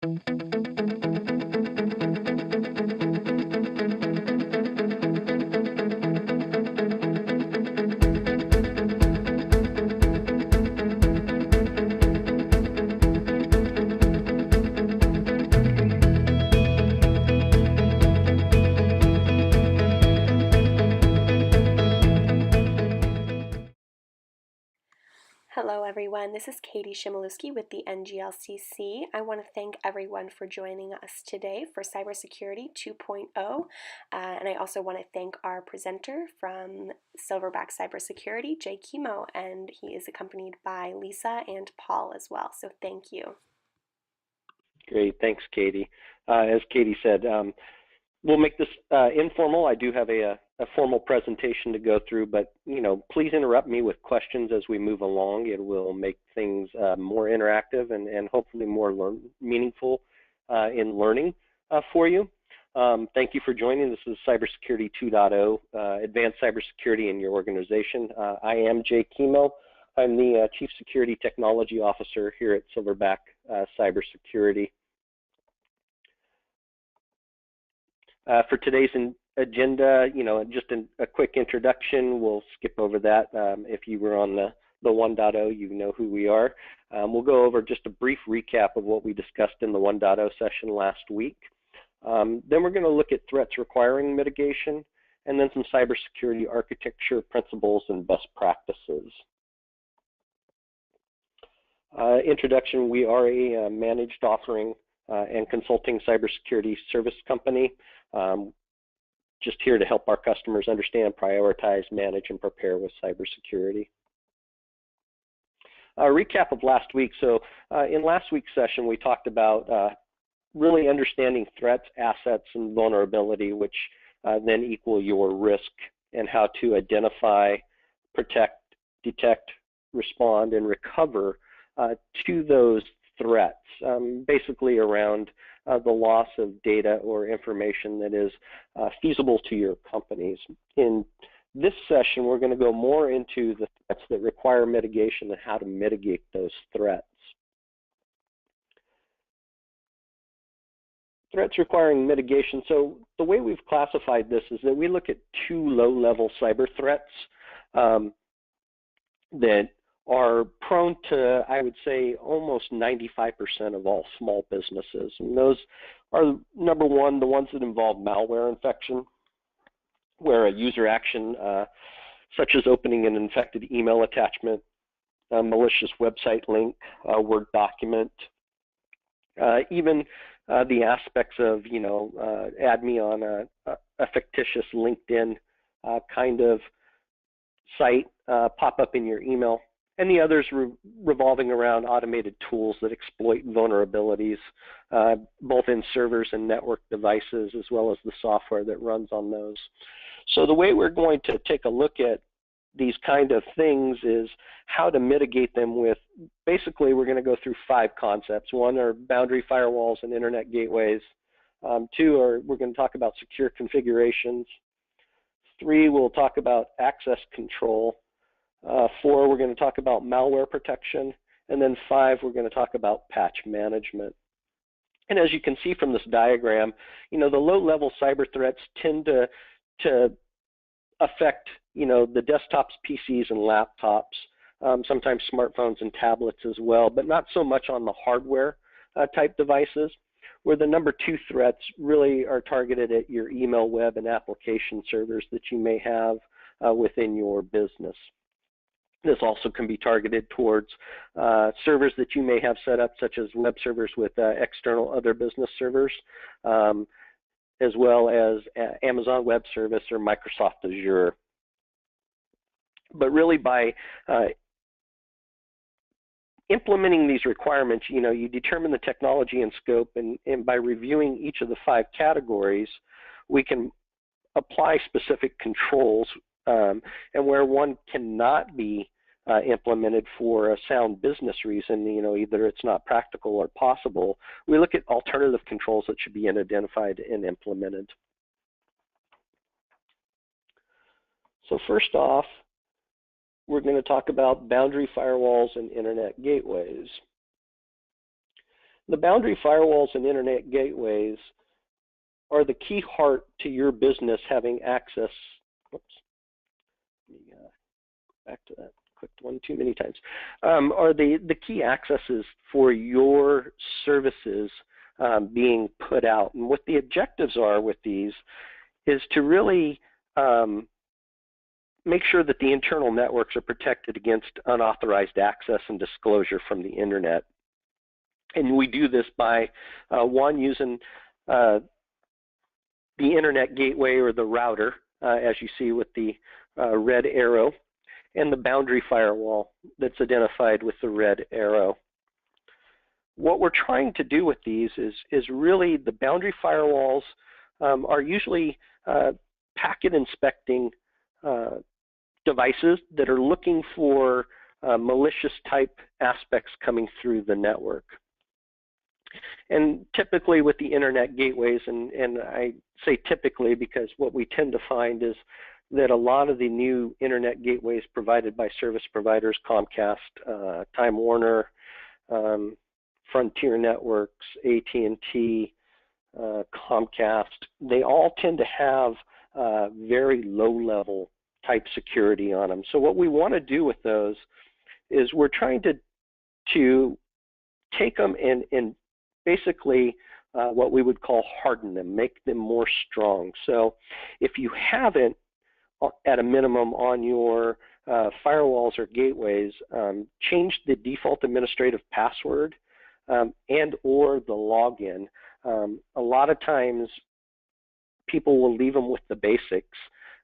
Hello everyone, this is Katie Shimilewski with the NGLCC. I want to thank everyone for joining us today for Cybersecurity 2.0, and I also want to thank our presenter from Silverback Cybersecurity, Jay Kimo, and he is accompanied by Lisa and Paul as well, so thank you. Great, thanks Katie. As Katie said, we'll make this informal. I do have a formal presentation to go through, but please interrupt me with questions as we move along. It will make things more interactive and hopefully more meaningful in learning for you. Thank you for joining. This is Cybersecurity 2.0, Advanced Cybersecurity in your organization. I am Jay Kimo. I'm the Chief Security Technology Officer here at Silverback Cybersecurity. For today's agenda, just a quick introduction. We'll skip over that. If you were on the 1.0, you know who we are. We'll go over just a brief recap of what we discussed in the 1.0 session last week. Then we're going to look at threats requiring mitigation, and then some cybersecurity architecture principles and best practices. Introduction, we are a managed offering and consulting cybersecurity service company. Just here to help our customers understand, prioritize, manage, and prepare with cybersecurity. A recap of last week. So in last week's session, we talked about really understanding threats, assets, and vulnerability, which then equal your risk, and how to identify, protect, detect, respond, and recover to those threats, basically around the loss of data or information that is feasible to your companies. In this session, we're going to go more into the threats that require mitigation and how to mitigate those threats. Threats requiring mitigation. So the way we've classified this is that we look at two low-level cyber threats that are prone to, I would say, almost 95% of all small businesses. And those are, number one, the ones that involve malware infection, where a user action, such as opening an infected email attachment, a malicious website link, a Word document, even the aspects of, add me on a fictitious LinkedIn kind of site, pop up in your email, and the others revolving around automated tools that exploit vulnerabilities, both in servers and network devices, as well as the software that runs on those. So the way we're going to take a look at these kind of things is how to mitigate them with, basically we're going to go through 5 concepts. One are boundary firewalls and internet gateways. 2 are, we're going to talk about secure configurations. 3, we'll talk about access control. 4, we're going to talk about malware protection, and then 5, we're going to talk about patch management. And as you can see from this diagram, the low-level cyber threats tend to affect, the desktops, PCs, and laptops, sometimes smartphones and tablets as well, but not so much on the hardware type devices, where the number 2 threats really are targeted at your email, web, and application servers that you may have within your business. This also can be targeted towards servers that you may have set up, such as web servers with external other business servers, as well as Amazon Web Service or Microsoft Azure. But really, by implementing these requirements, you determine the technology and scope, and by reviewing each of the 5 categories, we can apply specific controls, and where one cannot be implemented for a sound business reason, either it's not practical or possible, we look at alternative controls that should be identified and implemented. So first off, we're going to talk about boundary firewalls and internet gateways. The boundary firewalls and internet gateways are the key heart to your business having access. Oops, back to that. Clicked one too many times. Are the key accesses for your services being put out. And what the objectives are with these is to really make sure that the internal networks are protected against unauthorized access and disclosure from the internet. And we do this by, one, using the internet gateway or the router, as you see with the red arrow, and the boundary firewall that's identified with the red arrow. What we're trying to do with these is really the boundary firewalls are usually packet inspecting devices that are looking for malicious type aspects coming through the network. And typically with the internet gateways, and I say typically because what we tend to find is that a lot of the new internet gateways provided by service providers, Comcast, Time Warner, Frontier Networks, AT&T, Comcast, they all tend to have very low-level type security on them. So what we want to do with those is we're trying to take them and basically what we would call harden them, make them more strong. So if you haven't, at a minimum on your firewalls or gateways, change the default administrative password and or the login. A lot of times people will leave them with the basics,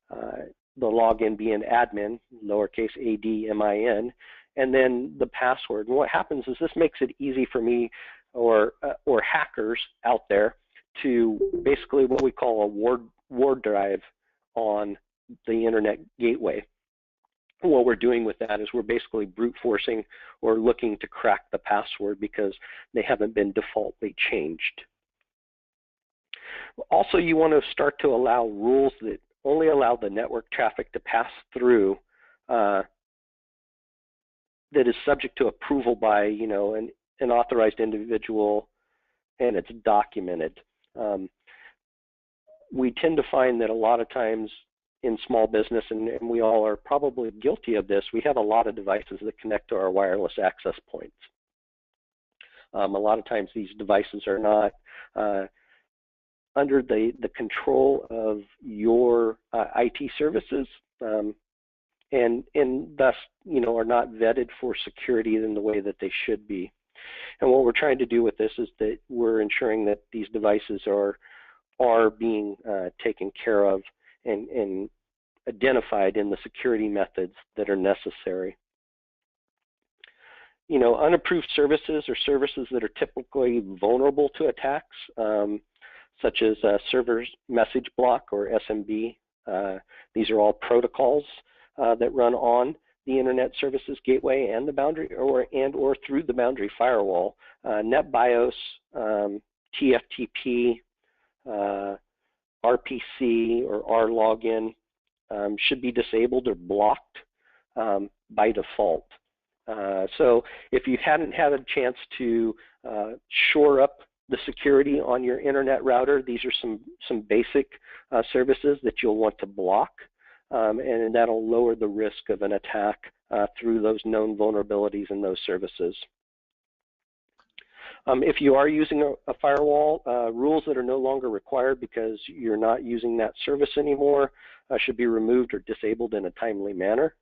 the login being admin, lowercase a-d-m-i-n, and then the password. And what happens is this makes it easy for me or hackers out there to basically what we call a ward drive on the internet gateway. What we're doing with that is we're basically brute forcing or looking to crack the password because they haven't been defaultly changed. Also, you want to start to allow rules that only allow the network traffic to pass through that is subject to approval by, you know, an authorized individual, and it's documented. We tend to find that a lot of times in small business, and we all are probably guilty of this, we have a lot of devices that connect to our wireless access points. A lot of times these devices are not under the control of your IT services, and thus, you know, are not vetted for security in the way that they should be. And what we're trying to do with this is that we're ensuring that these devices are being taken care of and identified in the security methods that are necessary. You know, unapproved services or services that are typically vulnerable to attacks, such as server message block or SMB. These are all protocols that run on the internet services gateway and the boundary or through the boundary firewall. NetBIOS, TFTP, RPC or RLogin should be disabled or blocked by default. So if you hadn't had a chance to shore up the security on your internet router, these are some basic services that you'll want to block, and that'll lower the risk of an attack through those known vulnerabilities in those services. If you are using a firewall, rules that are no longer required because you're not using that service anymore should be removed or disabled in a timely manner.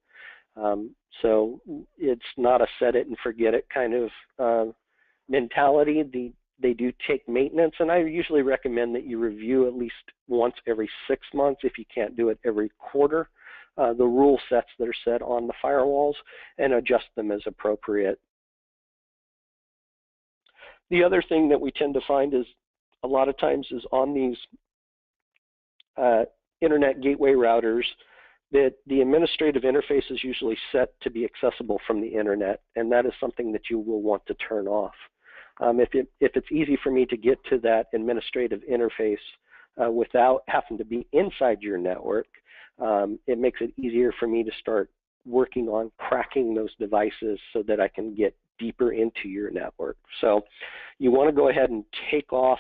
So it's not a set it and forget it kind of mentality. They do take maintenance, and I usually recommend that you review at least once every 6 months, if you can't do it every quarter, the rule sets that are set on the firewalls and adjust them as appropriate. The other thing that we tend to find is a lot of times is on these internet gateway routers that the administrative interface is usually set to be accessible from the internet, and that is something that you will want to turn off. If it's easy for me to get to that administrative interface without having to be inside your network, it makes it easier for me to start working on cracking those devices so that I can get deeper into your network. So you want to go ahead and take off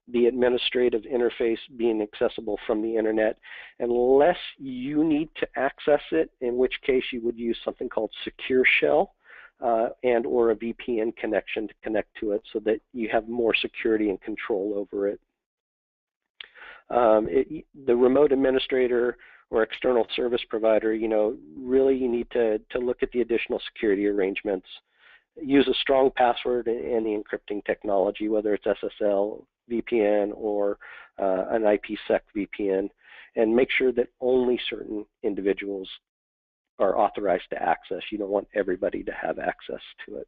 the administrative interface being accessible from the internet, unless you need to access it, in which case you would use something called Secure Shell and or a VPN connection to connect to it so that you have more security and control over it. The remote administrator or external service provider, really you need to look at the additional security arrangements. Use a strong password and the encrypting technology, whether it's SSL, VPN, or an IPsec VPN, and make sure that only certain individuals are authorized to access. You don't want everybody to have access to it.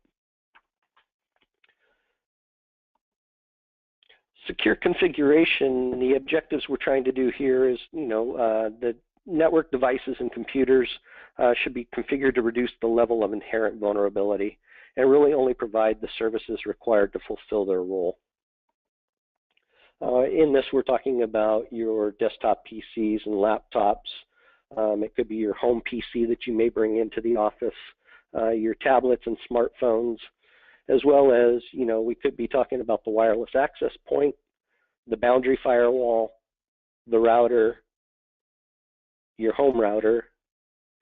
Secure configuration, the objectives we're trying to do here is, the network devices and computers should be configured to reduce the level of inherent vulnerability and really only provide the services required to fulfill their role. In this, we're talking about your desktop PCs and laptops. It could be your home PC that you may bring into the office, your tablets and smartphones, as well as, we could be talking about the wireless access point, the boundary firewall, the router, your home router,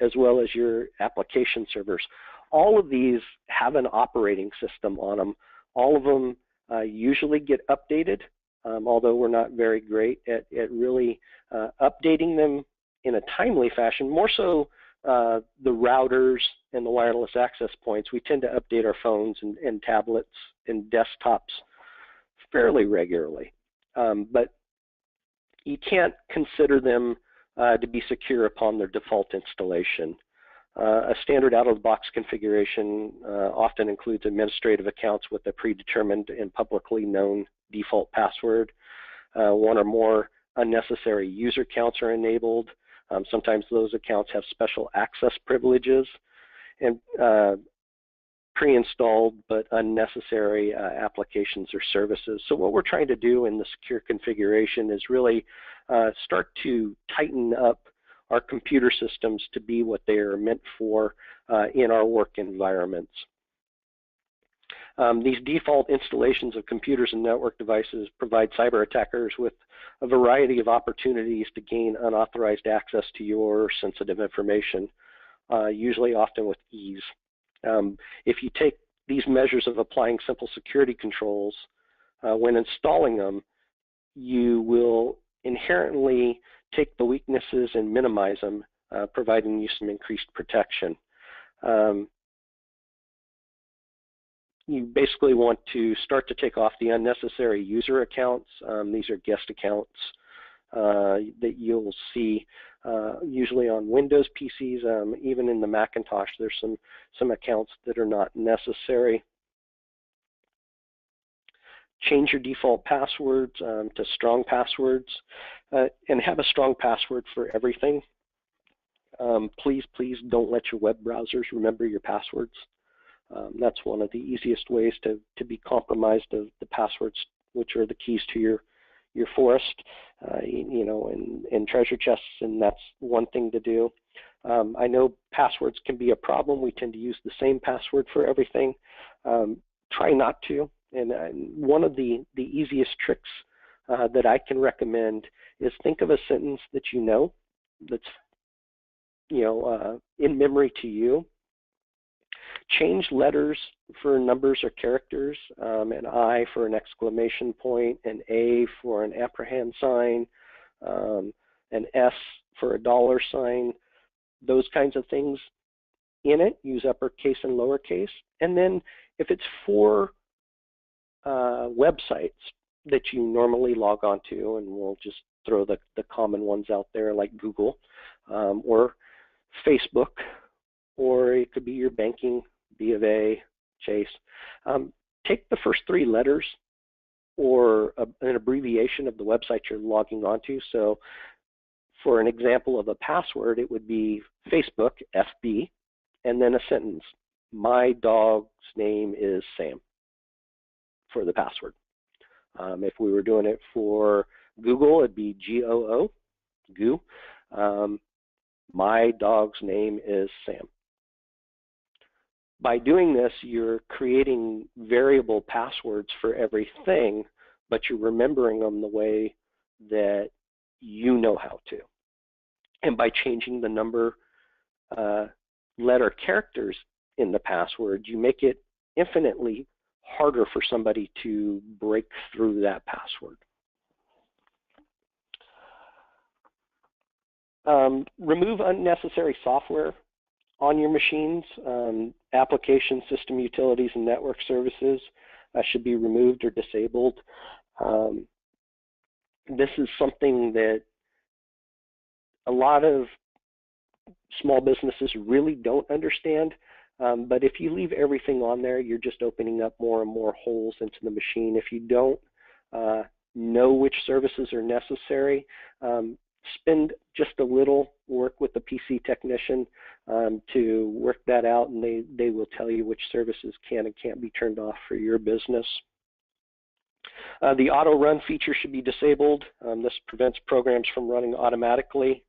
as well as your application servers. All of these have an operating system on them. All of them usually get updated, although we're not very great at really updating them in a timely fashion. More so the routers and the wireless access points, we tend to update our phones and tablets and desktops fairly regularly. But you can't consider them to be secure upon their default installation. A standard out-of-the-box configuration often includes administrative accounts with a predetermined and publicly known default password. One or more unnecessary user accounts are enabled. Sometimes those accounts have special access privileges and pre-installed but unnecessary applications or services. So what we're trying to do in the secure configuration is really start to tighten up our computer systems to be what they are meant for in our work environments. These default installations of computers and network devices provide cyber attackers with a variety of opportunities to gain unauthorized access to your sensitive information, usually often with ease. If you take these measures of applying simple security controls when installing them, you will inherently take the weaknesses and minimize them, providing you some increased protection. You basically want to start to take off the unnecessary user accounts. These are guest accounts that you'll see usually on Windows PCs. Even in the Macintosh, there's some accounts that are not necessary. Change your default passwords to strong passwords and have a strong password for everything. Please don't let your web browsers remember your passwords. That's one of the easiest ways to be compromised of the passwords, which are the keys to your forest, and treasure chests, and that's one thing to do. I know passwords can be a problem. We tend to use the same password for everything. Try not to. And one of the easiest tricks that I can recommend is think of a sentence that that's in memory to you. Change letters for numbers or characters, an I for an exclamation point, an A for an ampersand sign, an S for a dollar sign, those kinds of things in it. Use uppercase and lowercase. And then if it's for websites that you normally log on to, and we'll just throw the common ones out there like Google or Facebook, or it could be your banking, B of A, Chase. Take the first three letters or an abbreviation of the website you're logging onto. So for an example of a password, it would be Facebook, FB, and then a sentence. My dog's name is Sam for the password. If we were doing it for Google, it'd be GOO, Goo. My dog's name is Sam. By doing this, you're creating variable passwords for everything, but you're remembering them the way that you know how to. And by changing the number, letter, characters in the password, you make it infinitely harder for somebody to break through that password. Remove unnecessary software on your machines. Application, system utilities, and network services should be removed or disabled. This is something that a lot of small businesses really don't understand, but if you leave everything on there, you're just opening up more and more holes into the machine. If you don't know which services are necessary, spend just a little, work with the PC technician to work that out, and they will tell you which services can and can't be turned off for your business. The auto run feature should be disabled. This prevents programs from running automatically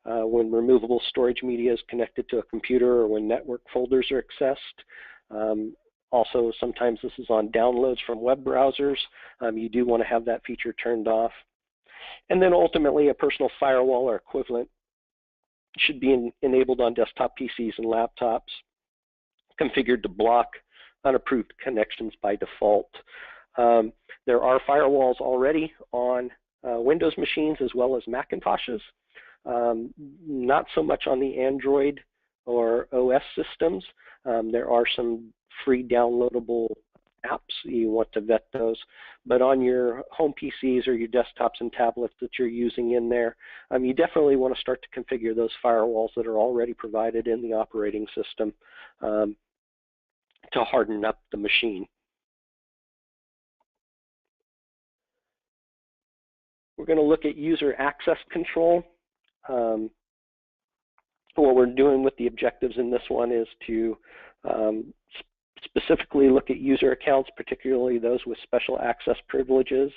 when removable storage media is connected to a computer or when network folders are accessed. Also, sometimes this is on downloads from web browsers. You do want to have that feature turned off. And then ultimately, a personal firewall or equivalent should be enabled on desktop PCs and laptops, configured to block unapproved connections by default. There are firewalls already on Windows machines as well as Macintoshes. Not so much on the Android or OS systems. There are some free downloadable apps. You want to vet those. But on your home PCs or your desktops and tablets that you're using in there, you definitely want to start to configure those firewalls that are already provided in the operating system to harden up the machine. We're going to look at user access control. What we're doing with the objectives in this one is to specifically look at user accounts, particularly those with special access privileges.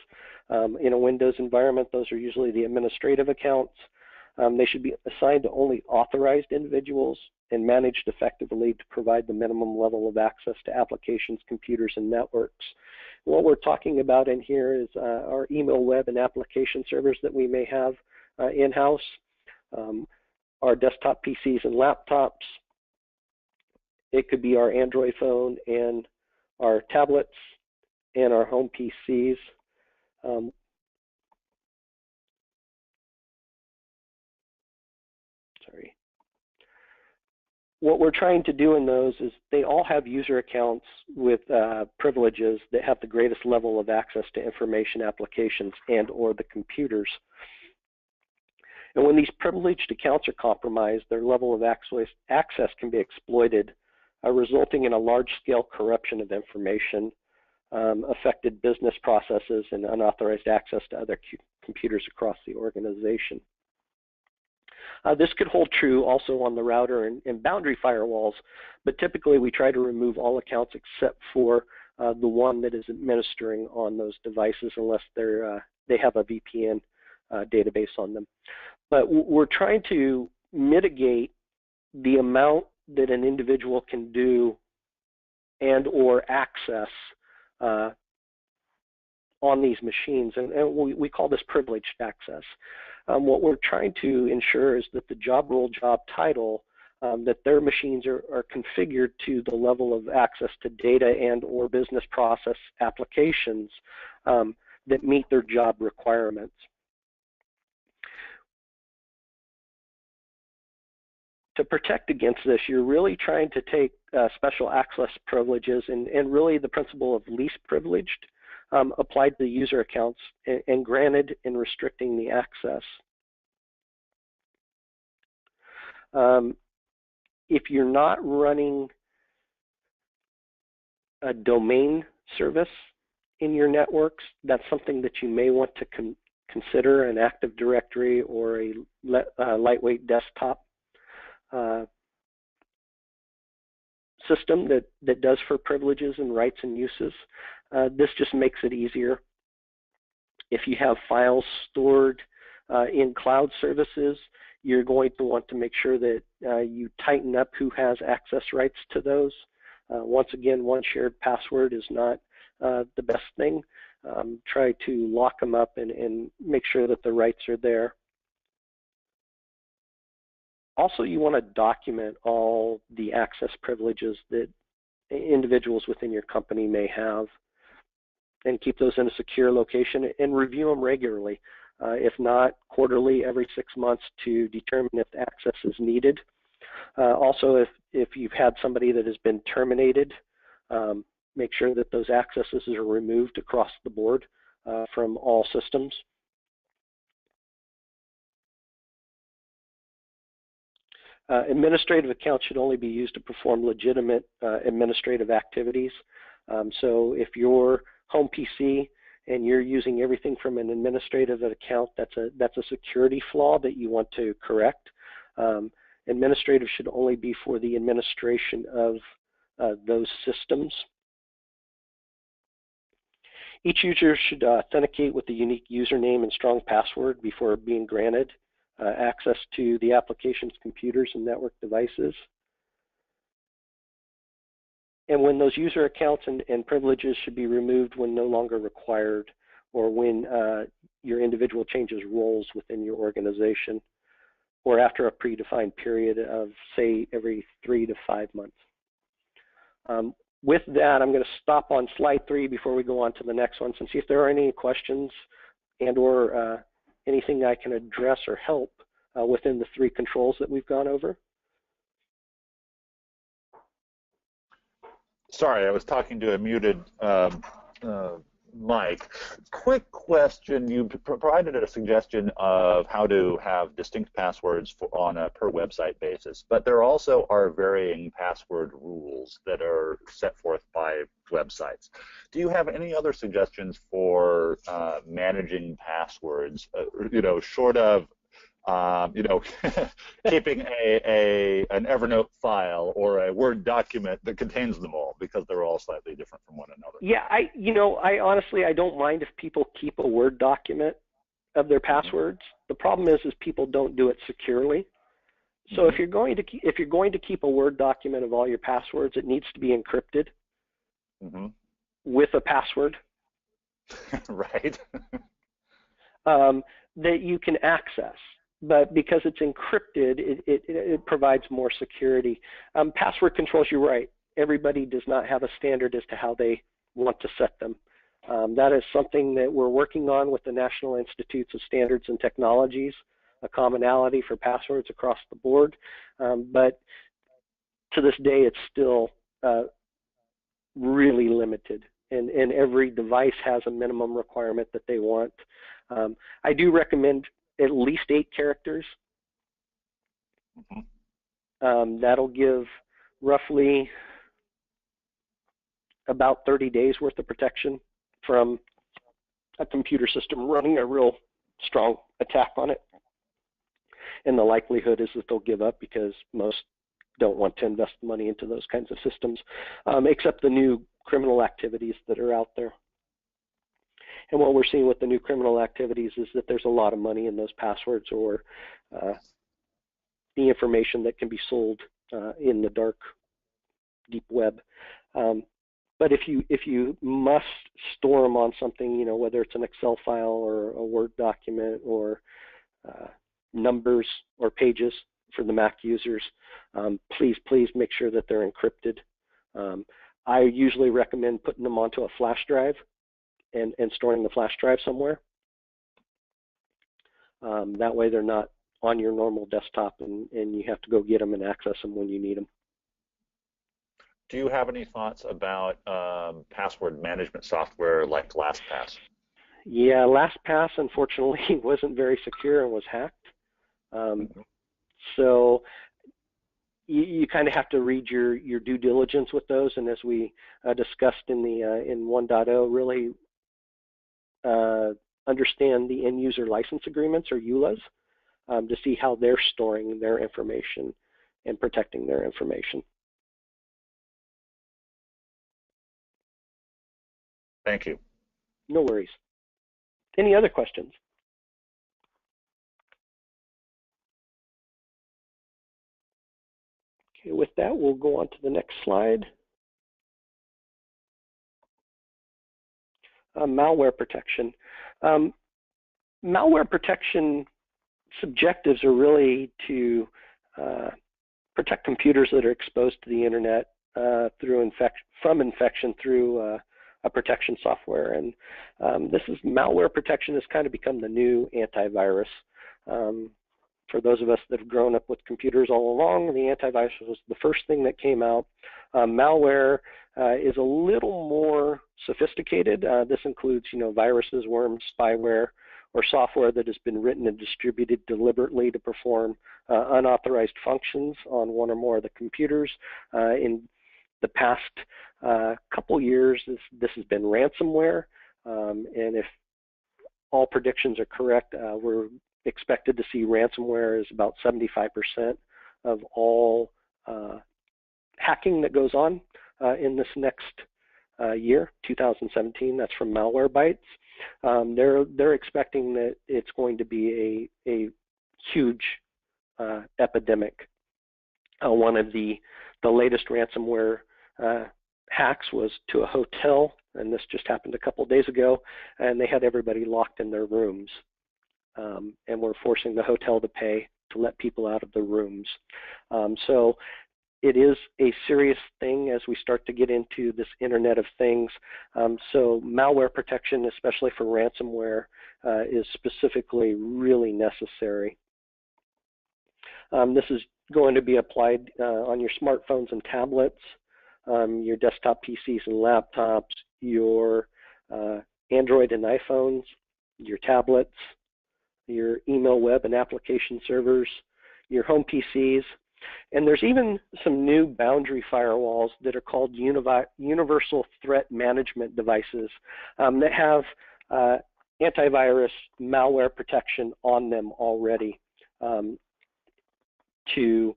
In a Windows environment, those are usually the administrative accounts. They should be assigned to only authorized individuals and managed effectively to provide the minimum level of access to applications, computers, and networks. What we're talking about in here is our email, web, and application servers that we may have in-house, our desktop PCs and laptops. It could be our Android phone and our tablets and our home PCs. What we're trying to do in those is they all have user accounts with privileges that have the greatest level of access to information, applications, and or the computers. And when these privileged accounts are compromised, their level of access can be exploited, resulting in a large-scale corruption of information, affected business processes, and unauthorized access to other computers across the organization. This could hold true also on the router and boundary firewalls, but typically we try to remove all accounts except for the one that is administering on those devices unless they have a VPN database on them. But we're trying to mitigate the amount that an individual can do and or access on these machines, and we call this privileged access. What we're trying to ensure is that the job role, job title, that their machines are configured to the level of access to data and or business process applications that meet their job requirements. To protect against this, you're really trying to take special access privileges and really the principle of least privileged applied to the user accounts and granted in restricting the access. If you're not running a domain service in your networks, that's something that you may want to consider an Active Directory or a lightweight desktop system that does for privileges and rights and uses. This just makes it easier. If you have files stored in cloud services, you're going to want to make sure that you tighten up who has access rights to those. Once again, one shared password is not the best thing. Try to lock them up and make sure that the rights are there. Also, you want to document all the access privileges that individuals within your company may have and keep those in a secure location and review them regularly. If not, quarterly, every 6 months to determine if access is needed. Also, if you've had somebody that has been terminated, make sure that those accesses are removed across the board from all systems. Administrative accounts should only be used to perform legitimate administrative activities. So if your home PC and you're using everything from an administrative account, that's a security flaw that you want to correct. Administrative should only be for the administration of those systems. Each user should authenticate with a unique username and strong password before being granted access to the application's computers and network devices. And when those user accounts and privileges should be removed when no longer required, or when your individual changes roles within your organization, or after a predefined period of, say, every 3 to 5 months. With that, I'm going to stop on slide 3 before we go on to the next one, and see if there are any questions and or anything I can address or help within the 3 controls that we've gone over. Sorry, I was talking to a muted mic. Quick question. You provided a suggestion of how to have distinct passwords on a per website basis, but there also are varying password rules that are set forth by websites. Do you have any other suggestions for managing passwords, short of keeping an Evernote file or a Word document that contains them all, because they're all slightly different from one another? Yeah, I honestly, I don't mind if people keep a Word document of their passwords. The problem is people don't do it securely. So if you're going to keep a Word document of all your passwords, it needs to be encrypted with a password. Right. That you can access. But because it's encrypted, it provides more security. Password controls, you're right. Everybody does not have a standard as to how they want to set them. That is something that we're working on with the National Institutes of Standards and Technologies, a commonality for passwords across the board. But to this day, it's still really limited. And every device has a minimum requirement that they want. I do recommend at least 8 characters. That'll give roughly about 30 days worth of protection from a computer system running a real strong attack on it. And the likelihood is that they'll give up, because most don't want to invest money into those kinds of systems, except the new criminal activities that are out there. And what we're seeing with the new criminal activities is that there's a lot of money in those passwords, or the information that can be sold in the dark, deep web. But if you must store them on something, whether it's an Excel file or a Word document or numbers or pages for the Mac users, please make sure that they're encrypted. I usually recommend putting them onto a flash drive and storing the flash drive somewhere. That way they're not on your normal desktop and you have to go get them and access them when you need them. Do you have any thoughts about password management software like LastPass? Yeah, LastPass unfortunately wasn't very secure and was hacked. So you kind of have to read your due diligence with those, and as we discussed in 1.0, really understand the end user license agreements, or EULAs, to see how they're storing their information and protecting their information. Thank you. No worries. Any other questions? Okay, with that, we'll go on to the next slide. malware protection. Malware protection objectives are really to protect computers that are exposed to the internet from infection through a protection software. And malware protection has kind of become the new antivirus. For those of us that have grown up with computers all along, the antivirus was the first thing that came out. Malware is a little more sophisticated. This includes, viruses, worms, spyware, or software that has been written and distributed deliberately to perform unauthorized functions on one or more of the computers. In the past couple years, this has been ransomware, and if all predictions are correct, we're expected to see ransomware is about 75% of all hacking that goes on in this next year, 2017. That's from Malwarebytes. They're expecting that it's going to be a huge epidemic. One of the latest ransomware hacks was to a hotel, and this just happened a couple days ago, and they had everybody locked in their rooms. And we're forcing the hotel to pay to let people out of the rooms. So it is a serious thing as we start to get into this Internet of Things. So malware protection, especially for ransomware, is specifically really necessary. This is going to be applied on your smartphones and tablets, your desktop PCs and laptops, your Android and iPhones, your tablets, your email, web, and application servers, your home PCs, and there's even some new boundary firewalls that are called universal threat management devices that have antivirus malware protection on them already to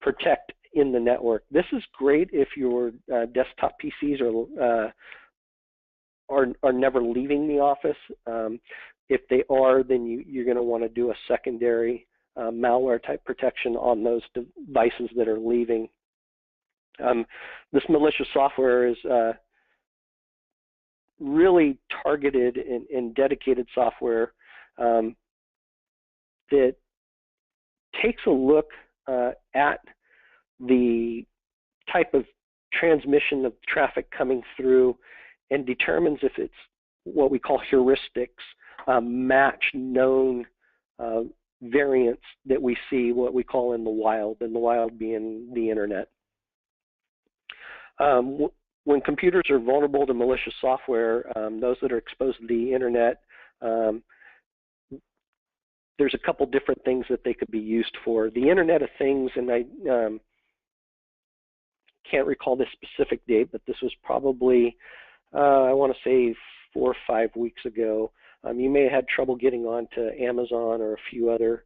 protect in the network. This is great if your desktop PCs are never leaving the office. If they are, then you're going to want to do a secondary malware type protection on those devices that are leaving. This malicious software is really targeted and dedicated software that takes a look at the type of transmission of traffic coming through and determines if it's what we call heuristics, match known variants that we see, what we call in the wild being the internet. When computers are vulnerable to malicious software, those that are exposed to the internet, there's a couple different things that they could be used for. The Internet of Things, and I can't recall this specific date, but this was probably, I want to say 4 or 5 weeks ago. You may have had trouble getting onto Amazon or a few other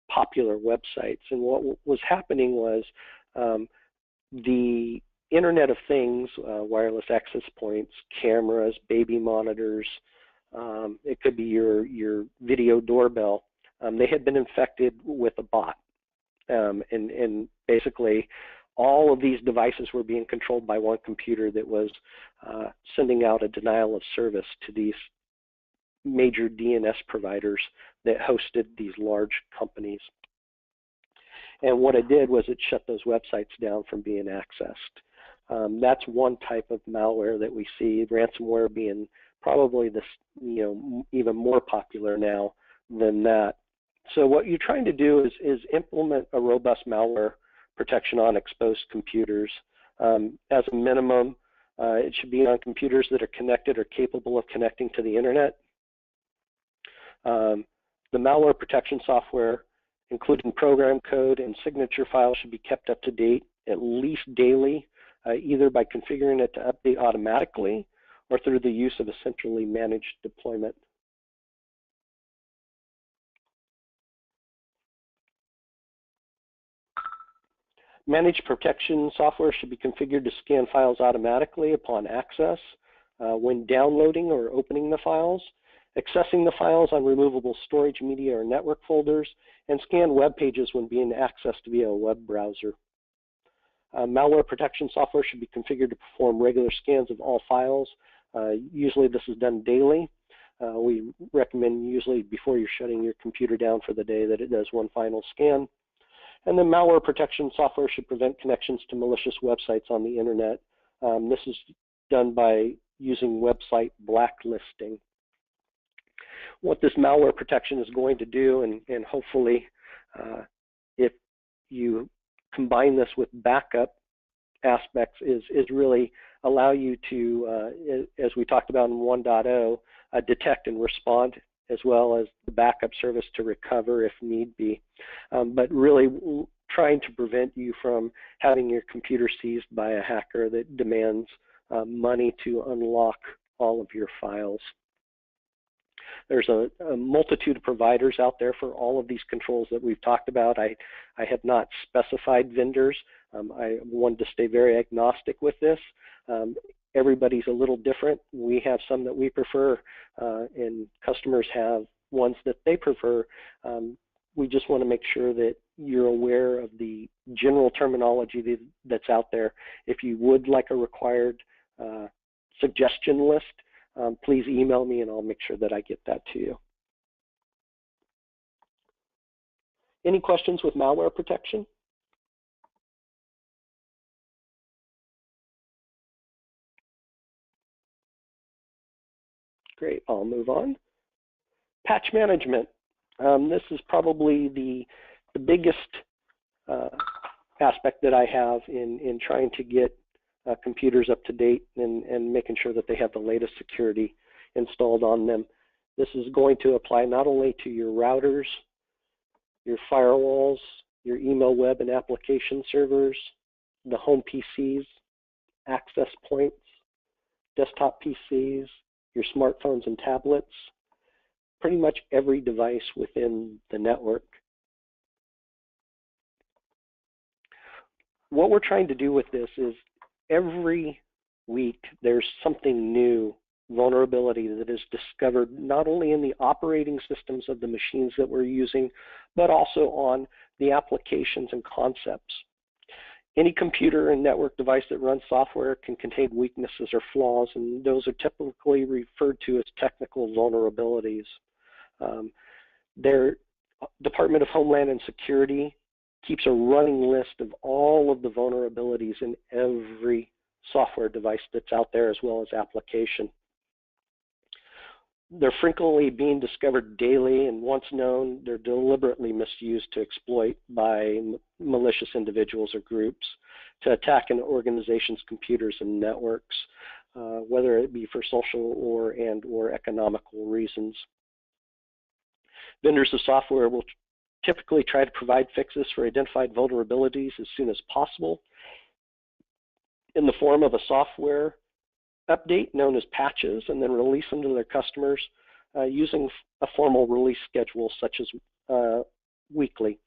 popular websites. And what was happening was the Internet of Things, wireless access points, cameras, baby monitors, it could be your video doorbell. They had been infected with a bot. And basically, all of these devices were being controlled by one computer that was sending out a denial of service to these major DNS providers that hosted these large companies. And what it did was it shut those websites down from being accessed. That's one type of malware that we see, ransomware being probably this, even more popular now than that. So what you're trying to do is implement a robust malware protection on exposed computers. As a minimum, it should be on computers that are connected or capable of connecting to the internet. The malware protection software, including program code and signature files, should be kept up to date at least daily, either by configuring it to update automatically or through the use of a centrally managed deployment. Managed protection software should be configured to scan files automatically upon access, when downloading or opening the files, accessing the files on removable storage media or network folders, and scan web pages when being accessed via a web browser. Malware protection software should be configured to perform regular scans of all files, Usually this is done daily. We recommend usually before you're shutting your computer down for the day that it does one final scan. And then malware protection software should prevent connections to malicious websites on the internet. This is done by using website blacklisting. What this malware protection is going to do, and hopefully if you combine this with backup aspects, is really allow you to, as we talked about in 1.0, detect and respond, as well as the backup service to recover if need be. But really trying to prevent you from having your computer seized by a hacker that demands money to unlock all of your files. There's a multitude of providers out there for all of these controls that we've talked about. I have not specified vendors. I wanted to stay very agnostic with this. Everybody's a little different. We have some that we prefer, and customers have ones that they prefer. We just want to make sure that you're aware of the general terminology that's out there. If you would like a required suggestion list, please email me and I'll make sure that I get that to you. Any questions with malware protection? Great, I'll move on. Patch management. This is probably the biggest aspect that I have in trying to get computers up to date and making sure that they have the latest security installed on them. This is going to apply not only to your routers, your firewalls, your email, web, and application servers, the home PCs, access points, desktop PCs, your smartphones and tablets, pretty much every device within the network. What we're trying to do with this is every week there's something new, vulnerability that is discovered not only in the operating systems of the machines that we're using, but also on the applications and concepts. Any computer and network device that runs software can contain weaknesses or flaws, and those are typically referred to as technical vulnerabilities. Their Department of Homeland and Security keeps a running list of all of the vulnerabilities in every software device that's out there, as well as application. They're frequently being discovered daily, and once known, they're deliberately misused to exploit by malicious individuals or groups to attack an organization's computers and networks, whether it be for social or economical reasons. Vendors of software will typically try to provide fixes for identified vulnerabilities as soon as possible in the form of a software update known as patches, and then release them to their customers using a formal release schedule such as weekly.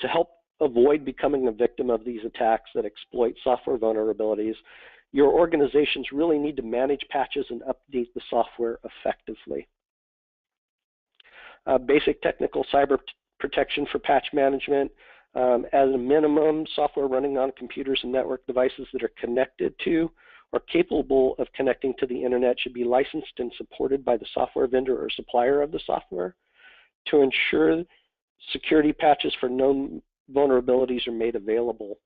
To help avoid becoming a victim of these attacks that exploit software vulnerabilities, your organizations really need to manage patches and update the software effectively. Basic technical cyber protection for patch management. As a minimum, software running on computers and network devices that are connected to or capable of connecting to the internet should be licensed and supported by the software vendor or supplier of the software. To ensure security patches for known vulnerabilities are made available.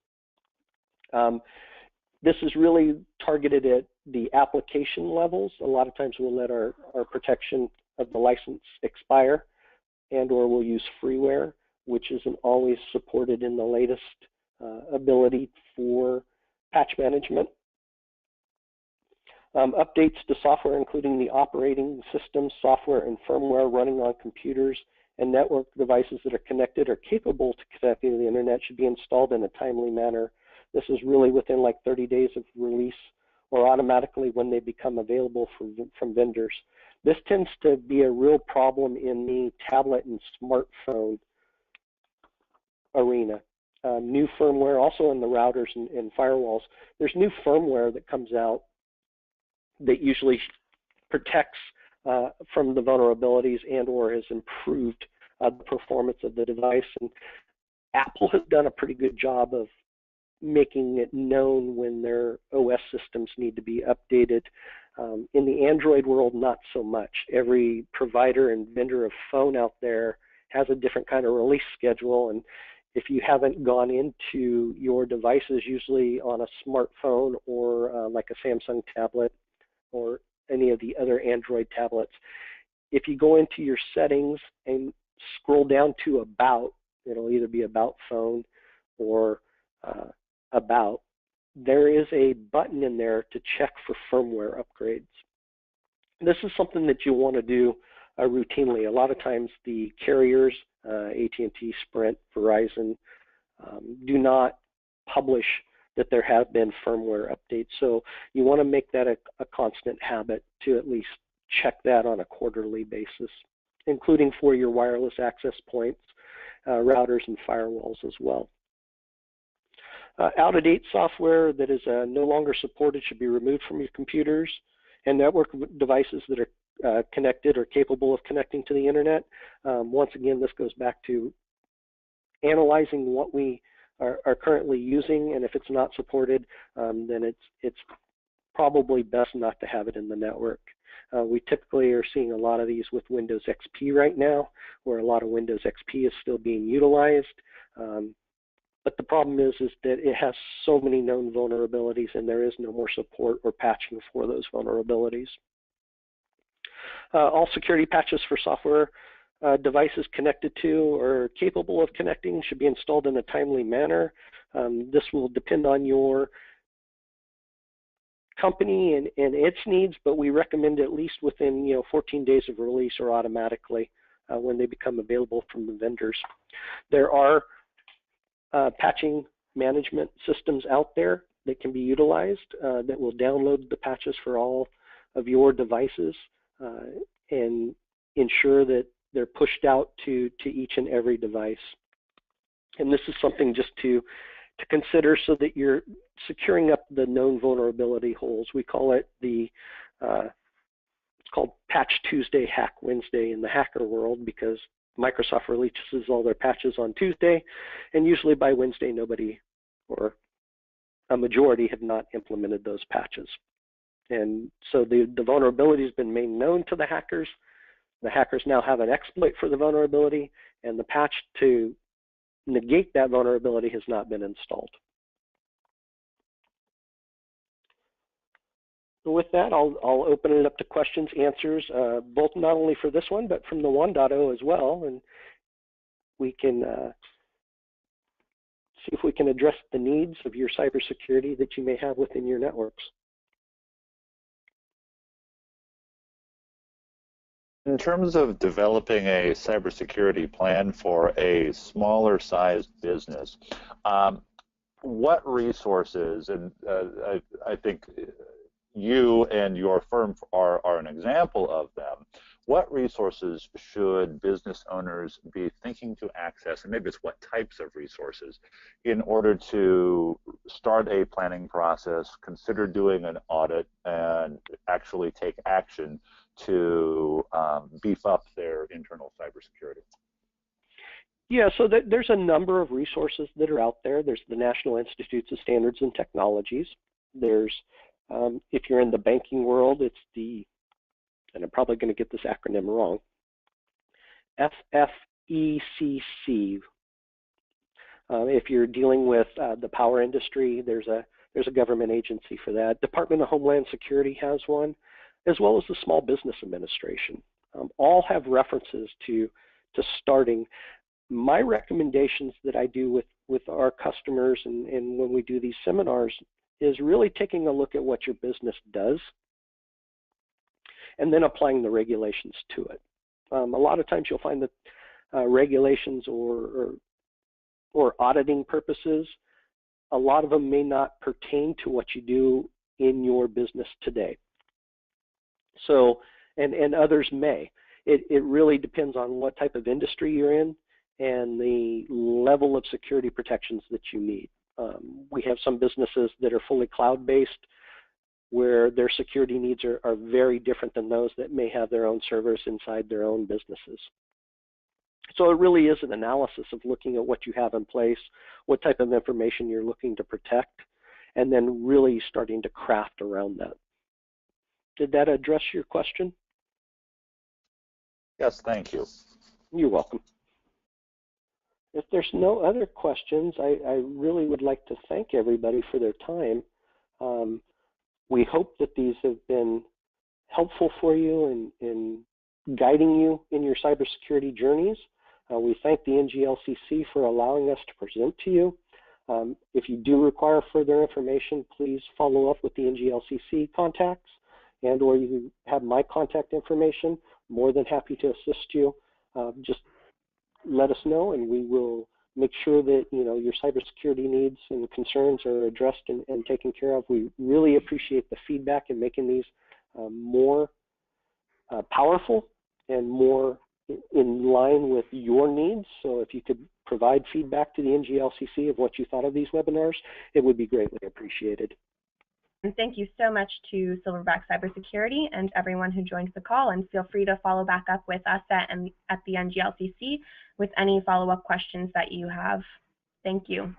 This is really targeted at the application levels. A lot of times we'll let our protection of the license expire, and or we'll use freeware, which isn't always supported in the latest ability for patch management. Updates to software, including the operating system, software, and firmware running on computers and network devices that are connected or capable to connecting to the internet, should be installed in a timely manner. This is really within like 30 days of release, or automatically when they become available from vendors. This tends to be a real problem in the tablet and smartphone arena. New firmware, also in the routers and firewalls, there's new firmware that comes out that usually protects from the vulnerabilities and or has improved the performance of the device. And Apple has done a pretty good job of making it known when their OS systems need to be updated. In the Android world, not so much. Every provider and vendor of phone out there has a different kind of release schedule, and if you haven't gone into your devices, usually on a smartphone or like a Samsung tablet or any of the other Android tablets, if you go into your settings and scroll down to About, it'll either be About Phone or About, there is a button in there to check for firmware upgrades. This is something that you want to do routinely. A lot of times the carriers, AT&T, Sprint, Verizon, do not publish that there have been firmware updates. So you want to make that a constant habit to at least check that on a quarterly basis, including for your wireless access points, routers, and firewalls as well. Out-of-date software that is no longer supported should be removed from your computers, and network devices that are connected or capable of connecting to the internet. Once again, this goes back to analyzing what we are currently using, and if it's not supported, then it's probably best not to have it in the network. We typically are seeing a lot of these with Windows XP right now, where a lot of Windows XP is still being utilized. But the problem is that it has so many known vulnerabilities, and there is no more support or patching for those vulnerabilities. All security patches for software devices connected to or capable of connecting should be installed in a timely manner. This will depend on your company and its needs, but we recommend at least within 14 days of release or automatically when they become available from the vendors. There are patching management systems out there that can be utilized that will download the patches for all of your devices and ensure that they're pushed out to each and every device. And this is something just to consider so that you're securing up the known vulnerability holes. We call it it's called Patch Tuesday, Hack Wednesday in the hacker world, because Microsoft releases all their patches on Tuesday, and usually by Wednesday nobody or a majority have not implemented those patches. And so the vulnerability has been made known to the hackers. The hackers now have an exploit for the vulnerability, and the patch to negate that vulnerability has not been installed. So with that, I'll open it up to questions, answers, both not only for this one, but from the 1.0 as well, and we can see if we can address the needs of your cybersecurity that you may have within your networks. In terms of developing a cybersecurity plan for a smaller sized business, what resources, and I think you and your firm are an example of them, what resources should business owners be thinking to access, and maybe it's what types of resources, in order to start a planning process, consider doing an audit, and actually take action to beef up their internal cybersecurity? Yeah, so there's a number of resources that are out there. There's the National Institutes of Standards and Technologies. There's, if you're in the banking world, it's the, and I'm probably going to get this acronym wrong, FFECC. If you're dealing with the power industry, there's a government agency for that. Department of Homeland Security has one, as well as the Small Business Administration. All have references to starting. My recommendations that I do with our customers and when we do these seminars is really taking a look at what your business does and then applying the regulations to it. A lot of times you'll find that regulations or auditing purposes, a lot of them may not pertain to what you do in your business today. So, and others may. It really depends on what type of industry you're in and the level of security protections that you need. We have some businesses that are fully cloud-based where their security needs are very different than those that may have their own servers inside their own businesses. So it really is an analysis of looking at what you have in place, what type of information you're looking to protect, and then really starting to craft around that. Did that address your question? Yes, thank you. You're welcome. If there's no other questions, I really would like to thank everybody for their time. We hope that these have been helpful for you in guiding you in your cybersecurity journeys. We thank the NGLCC for allowing us to present to you. If you do require further information, please follow up with the NGLCC contacts, and or you have my contact information. More than happy to assist you. Just let us know, and we will make sure that your cybersecurity needs and concerns are addressed and taken care of. We really appreciate the feedback in making these more powerful and more in line with your needs. So if you could provide feedback to the NGLCC of what you thought of these webinars, it would be greatly appreciated. And thank you so much to Silverback Cybersecurity and everyone who joined the call, and feel free to follow back up with us at the NGLCC with any follow-up questions that you have. Thank you.